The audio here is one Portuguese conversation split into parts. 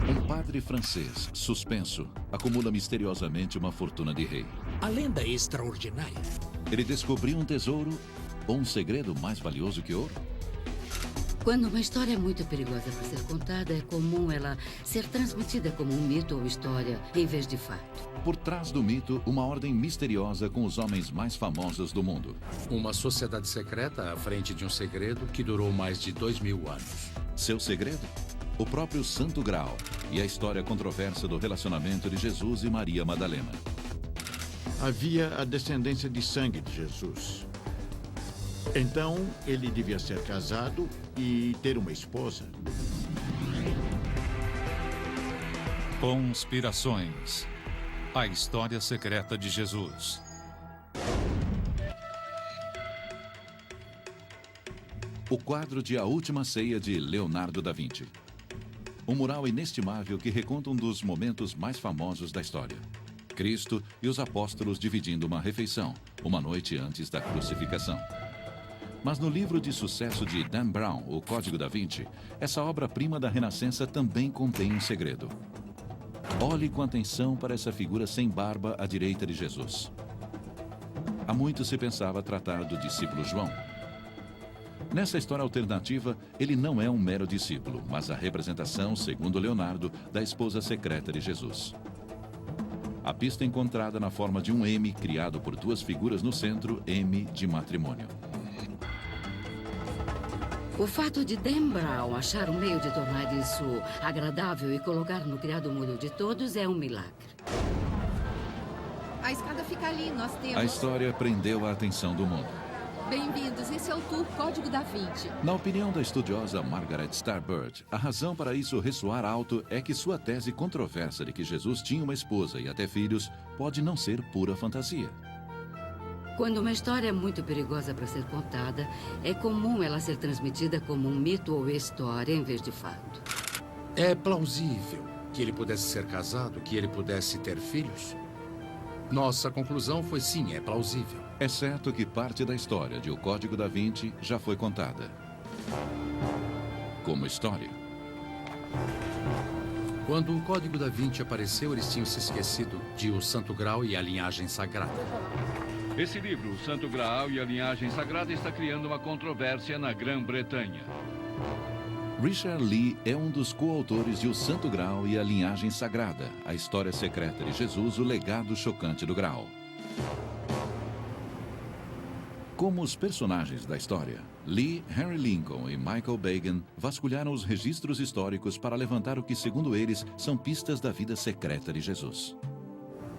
Um padre francês, suspenso, acumula misteriosamente uma fortuna de rei. A lenda é extraordinária. Ele descobriu um tesouro ou um segredo mais valioso que ouro? Quando uma história é muito perigosa para ser contada, é comum ela ser transmitida como um mito ou história, em vez de fato. Por trás do mito, uma ordem misteriosa com os homens mais famosos do mundo. Uma sociedade secreta à frente de um segredo que durou mais de 2000 anos. Seu segredo? O próprio Santo Graal e a história controversa do relacionamento de Jesus e Maria Madalena. Havia a descendência de sangue de Jesus. Então, ele devia ser casado e ter uma esposa. Conspirações. A história secreta de Jesus. O quadro de A Última Ceia de Leonardo da Vinci. Um mural inestimável que reconta um dos momentos mais famosos da história. Cristo e os apóstolos dividindo uma refeição, uma noite antes da crucificação. Mas no livro de sucesso de Dan Brown, O Código da Vinci, essa obra-prima da Renascença também contém um segredo. Olhe com atenção para essa figura sem barba à direita de Jesus. Há muito se pensava tratar do discípulo João. Nessa história alternativa, ele não é um mero discípulo, mas a representação, segundo Leonardo, da esposa secreta de Jesus. A pista encontrada na forma de um M, criado por duas figuras no centro, M de matrimônio. O fato de Dan Brown achar um meio de tornar isso agradável e colocar no criado mudo de todos é um milagre. A escada fica ali, nós temos... A história prendeu a atenção do mundo. Bem-vindos, esse é o tour Código da Vinci. Na opinião da estudiosa Margaret Starbird, a razão para isso ressoar alto é que sua tese controversa de que Jesus tinha uma esposa e até filhos pode não ser pura fantasia. Quando uma história é muito perigosa para ser contada, é comum ela ser transmitida como um mito ou história em vez de fato. É plausível que ele pudesse ser casado, que ele pudesse ter filhos? Nossa conclusão foi sim, é plausível. É certo que parte da história de O Código da Vinci já foi contada. Como história. Quando o Código da Vinci apareceu, eles tinham se esquecido de O Santo Graal e a Linhagem Sagrada. Esse livro, O Santo Graal e a Linhagem Sagrada, está criando uma controvérsia na Grã-Bretanha. Richard Lee é um dos coautores de O Santo Graal e a Linhagem Sagrada, a história secreta de Jesus, o legado chocante do Graal. Como os personagens da história, Lee, Henry Lincoln e Michael Bagan vasculharam os registros históricos para levantar o que, segundo eles, são pistas da vida secreta de Jesus.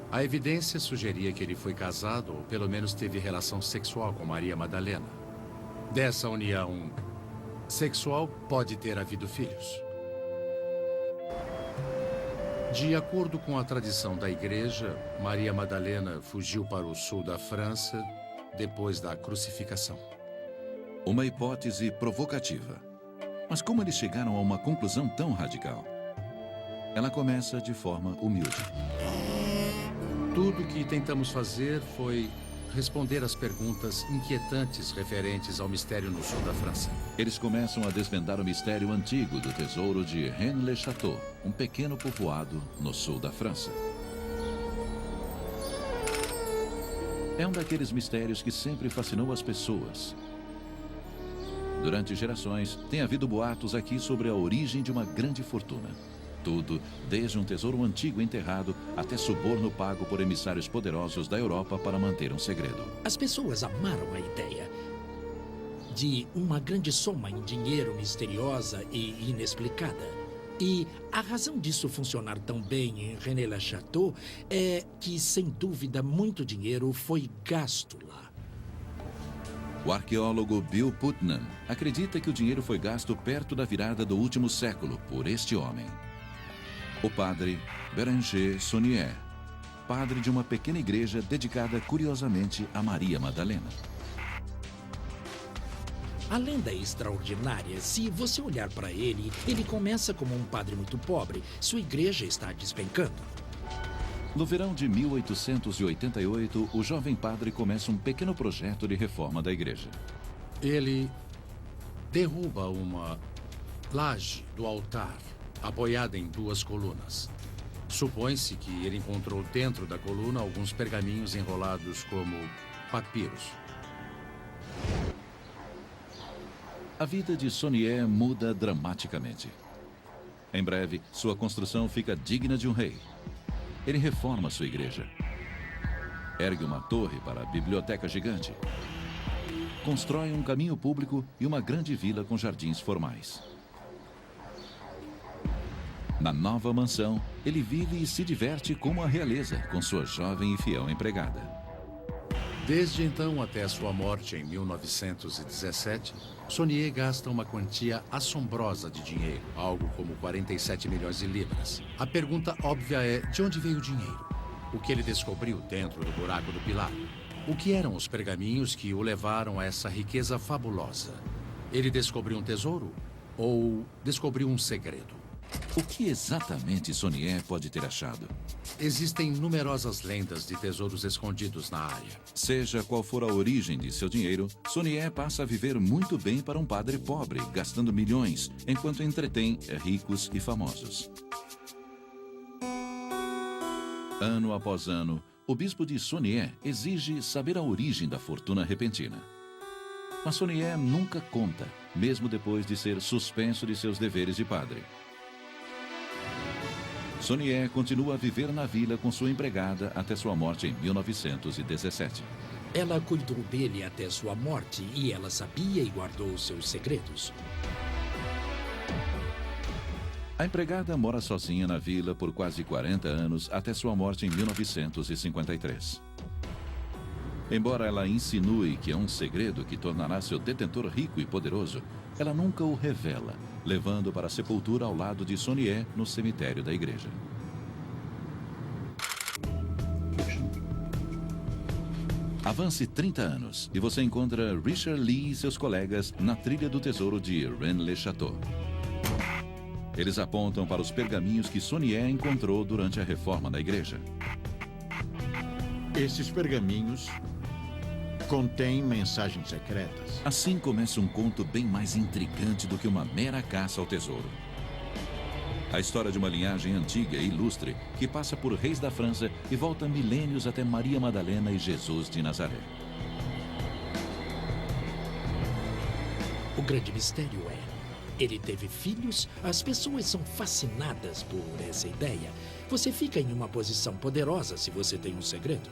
A evidência sugeria que ele foi casado ou pelo menos teve relação sexual com Maria Madalena. Dessa união sexual pode ter havido filhos. De acordo com a tradição da igreja, Maria Madalena fugiu para o sul da França depois da crucificação. Uma hipótese provocativa. Mas como eles chegaram a uma conclusão tão radical? Ela começa de forma humilde. Tudo que tentamos fazer foi responder às perguntas inquietantes referentes ao mistério no sul da França. Eles começam a desvendar o mistério antigo do tesouro de Rennes-le-Château, um pequeno povoado no sul da França. É um daqueles mistérios que sempre fascinou as pessoas. Durante gerações, tem havido boatos aqui sobre a origem de uma grande fortuna. Tudo, desde um tesouro antigo enterrado até suborno pago por emissários poderosos da Europa para manter um segredo. As pessoas amaram a ideia de uma grande soma em dinheiro misteriosa e inexplicada. E a razão disso funcionar tão bem em Rennes-le-Château é que, sem dúvida, muito dinheiro foi gasto lá. O arqueólogo Bill Putnam acredita que o dinheiro foi gasto perto da virada do último século por este homem. O padre Bérenger Saunier, padre de uma pequena igreja dedicada curiosamente a Maria Madalena. A lenda é extraordinária. Se você olhar para ele, ele começa como um padre muito pobre. Sua igreja está despencando. No verão de 1888, o jovem padre começa um pequeno projeto de reforma da igreja. Ele derruba uma laje do altar apoiada em 2 colunas. Supõe-se que ele encontrou dentro da coluna alguns pergaminhos enrolados como papiros. A vida de Sonié muda dramaticamente. Em breve, sua construção fica digna de um rei. Ele reforma sua igreja. Ergue uma torre para a biblioteca gigante. Constrói um caminho público e uma grande vila com jardins formais. Na nova mansão, ele vive e se diverte como a realeza, com sua jovem e fiel empregada. Desde então até sua morte em 1917, Sonié gasta uma quantia assombrosa de dinheiro, algo como 47 milhões de libras. A pergunta óbvia é, de onde veio o dinheiro? O que ele descobriu dentro do buraco do pilar? O que eram os pergaminhos que o levaram a essa riqueza fabulosa? Ele descobriu um tesouro ou descobriu um segredo? O que exatamente Sonié pode ter achado? Existem numerosas lendas de tesouros escondidos na área. Seja qual for a origem de seu dinheiro, Sonié passa a viver muito bem para um padre pobre, gastando milhões, enquanto entretém ricos e famosos. Ano após ano, o bispo de Sonié exige saber a origem da fortuna repentina. Mas Sonié nunca conta, mesmo depois de ser suspenso de seus deveres de padre. Sonié continua a viver na vila com sua empregada até sua morte em 1917. Ela cuidou dele até sua morte e ela sabia e guardou seus segredos. A empregada mora sozinha na vila por quase 40 anos até sua morte em 1953. Embora ela insinue que é um segredo que tornará seu detentor rico e poderoso, ela nunca o revela, levando para a sepultura ao lado de Sonié no cemitério da igreja. Avance 30 anos e você encontra Richard Lee e seus colegas na trilha do tesouro de Rennes-le-Château. Eles apontam para os pergaminhos que Sonié encontrou durante a reforma da igreja. Esses pergaminhos contêm mensagens secretas. Assim começa um conto bem mais intrigante do que uma mera caça ao tesouro. A história de uma linhagem antiga e ilustre que passa por reis da França e volta milênios até Maria Madalena e Jesus de Nazaré. O grande mistério é, ele teve filhos? As pessoas são fascinadas por essa ideia. Você fica em uma posição poderosa se você tem um segredo.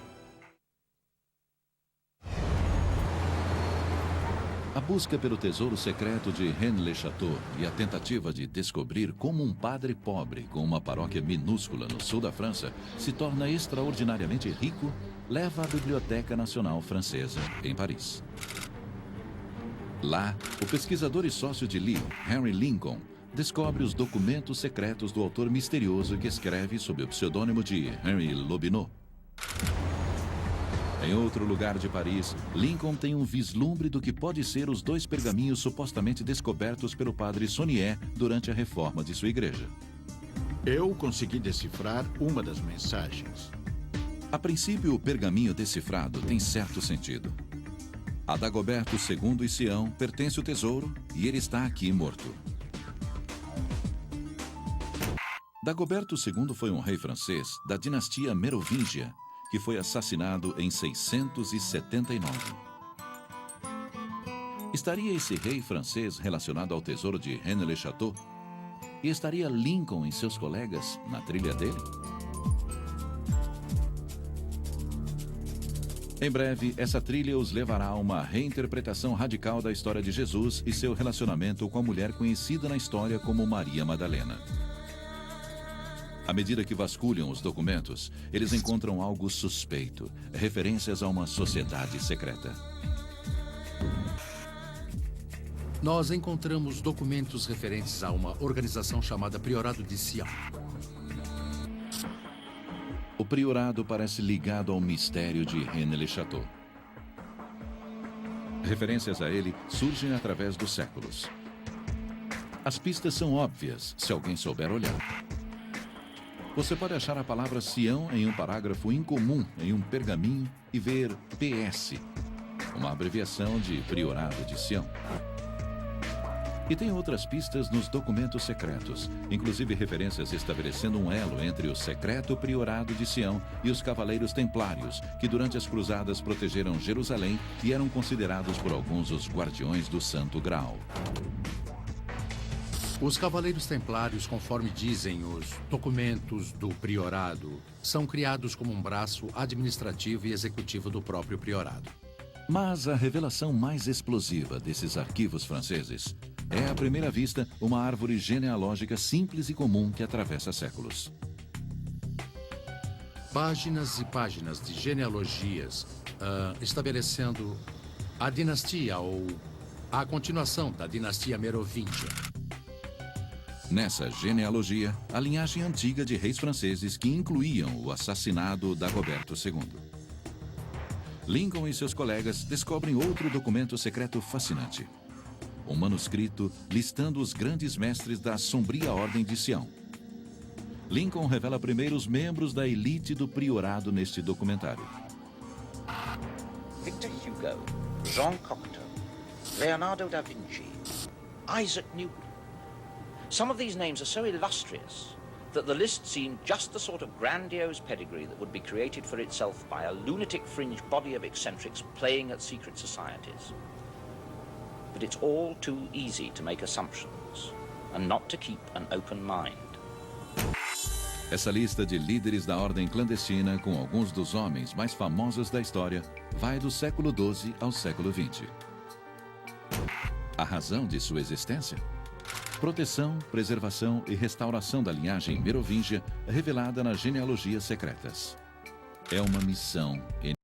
A busca pelo tesouro secreto de Rennes-le-Château e a tentativa de descobrir como um padre pobre com uma paróquia minúscula no sul da França se torna extraordinariamente rico leva à Biblioteca Nacional Francesa, em Paris. Lá, o pesquisador e sócio de Lee, Henry Lincoln, descobre os documentos secretos do autor misterioso que escreve sob o pseudônimo de Henry Lobinot. Em outro lugar de Paris, Lincoln tem um vislumbre do que pode ser os 2 pergaminhos supostamente descobertos pelo padre Sonié durante a reforma de sua igreja. Eu consegui decifrar uma das mensagens. A princípio, o pergaminho decifrado tem certo sentido. A Dagoberto II e Sião pertence o tesouro e ele está aqui morto. Dagoberto II foi um rei francês da dinastia Merovingia, que foi assassinado em 679. Estaria esse rei francês relacionado ao tesouro de Rennes-le-Château? E estaria Lincoln e seus colegas na trilha dele? Em breve, essa trilha os levará a uma reinterpretação radical da história de Jesus e seu relacionamento com a mulher conhecida na história como Maria Madalena. À medida que vasculham os documentos, eles encontram algo suspeito, referências a uma sociedade secreta. Nós encontramos documentos referentes a uma organização chamada Priorado de Sião. O priorado parece ligado ao mistério de Rennes-le-Château. Referências a ele surgem através dos séculos. As pistas são óbvias, se alguém souber olhar. Você pode achar a palavra Sião em um parágrafo incomum em um pergaminho e ver PS, uma abreviação de Priorado de Sião. E tem outras pistas nos documentos secretos, inclusive referências estabelecendo um elo entre o secreto priorado de Sião e os cavaleiros templários, que durante as cruzadas protegeram Jerusalém e eram considerados por alguns os guardiões do Santo Graal. Os Cavaleiros Templários, conforme dizem os documentos do Priorado, são criados como um braço administrativo e executivo do próprio Priorado. Mas a revelação mais explosiva desses arquivos franceses é, à primeira vista, uma árvore genealógica simples e comum que atravessa séculos. Páginas e páginas de genealogias estabelecendo a dinastia ou a continuação da dinastia merovíngia. Nessa genealogia, a linhagem antiga de reis franceses que incluíam o assassinado Dagoberto II. Lincoln e seus colegas descobrem outro documento secreto fascinante. Um manuscrito listando os grandes mestres da sombria Ordem de Sião. Lincoln revela primeiro os membros da elite do priorado neste documentário. Victor Hugo, Jean Cocteau, Leonardo da Vinci, Isaac Newton. Some of these names are so illustrious that the list seemed just the sort of grandiose pedigree that would be created for itself by a lunatic fringe body of eccentrics playing at secret societies. But it's all too easy to make assumptions and not to keep an open mind. Essa lista de líderes da ordem clandestina, com alguns dos homens mais famosos da história, vai do século XII ao século XX. A razão de sua existência? Proteção, preservação e restauração da linhagem merovíngia revelada nas genealogias secretas. É uma missão